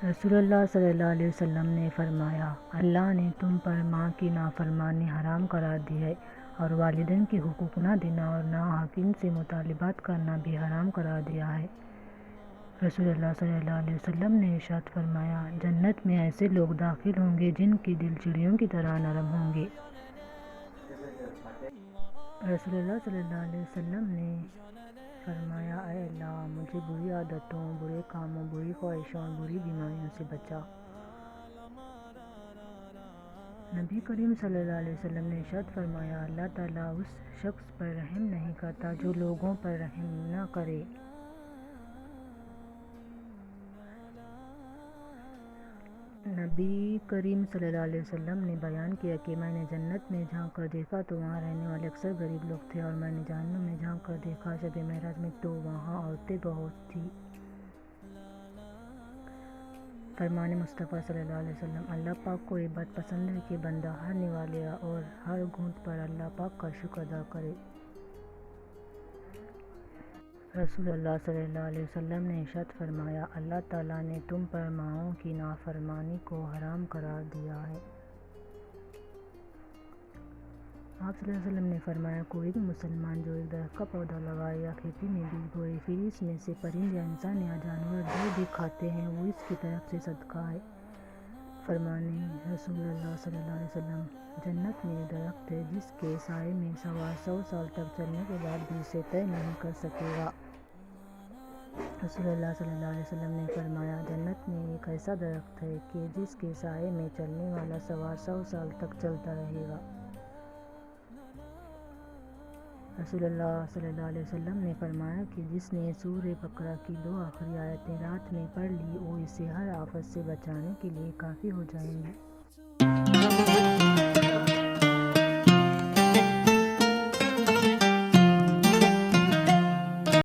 رسول اللہ صلی اللہ علیہ وسلم نے فرمایا، اللہ نے تم پر ماں کی نافرمانی حرام قرار دی ہے اور والدین کے حقوق نہ دینا اور ناحق ان سے مطالبات کرنا بھی حرام قرار دیا ہے۔ رسول اللہ صلی اللہ علیہ وسلم نے ارشاد فرمایا، جنت میں ایسے لوگ داخل ہوں گے جن کے دل چڑیوں کی طرح نرم ہوں گے۔ رسول اللہ صلی اللہ علیہ وسلم نے فرمایا، اے اللہ مجھے بری عادتوں، برے کاموں، بری خواہشوں اور بری بیماریوں سے بچا۔ نبی کریم صلی اللہ علیہ وسلم نے ارشاد فرمایا، اللہ تعالیٰ اس شخص پر رحم نہیں کرتا جو لوگوں پر رحم نہ کرے۔ نبی کریم صلی اللہ علیہ وسلم نے بیان کیا کہ میں نے جنت میں جھانک کر دیکھا تو وہاں رہنے والے اکثر غریب لوگ تھے، اور میں نے جہنم میں جھانک کر دیکھا شب معراج میں تو وہاں عورتیں بہت تھیں۔ فرمان مصطفیٰ صلی اللہ علیہ وسلم، اللہ پاک کو یہ بات پسند ہے کہ بندہ ہر نوالے اور ہر گھونٹ پر اللہ پاک کا شکر ادا کرے۔ رسول اللہ صلی اللہ علیہ وسلم نے ارشاد فرمایا، اللہ تعالیٰ نے تم پر ماؤں کی نافرمانی کو حرام قرار دیا ہے۔ آپ صلی اللہ علیہ وسلم نے فرمایا، کوئی بھی مسلمان جو ایک درخت کا پودا لگائے یا کھیتی میں بیج بوئے، پھر اس میں سے پرند یا انسان یا جانور جو بھی کھاتے ہیں وہ اس کی طرف سے صدقہ ہے۔ فرمانے رسول اللہ صلی اللہ علیہ وسلم، جنت میں ایک درخت ہے جس کے سائے میں سوار 100 سال تک چلنے کے بعد بھی اسے طے نہیں کر سکے گا۔ رسول اللہ صلی اللہ علیہ وسلم نے فرمایا، جنت میں ایک ایسا درخت ہے کہ جس کے سائے میں چلنے والا سوار 100 سال تک چلتا رہے گا۔ رسول اللہ صلی اللہ علیہ وسلم نے فرمایا کہ جس نے سورہ بقرہ کی 2 آخری آیتیں رات میں پڑھ لی وہ اسے ہر آفت سے بچانے کے لیے کافی ہو جائیں گی۔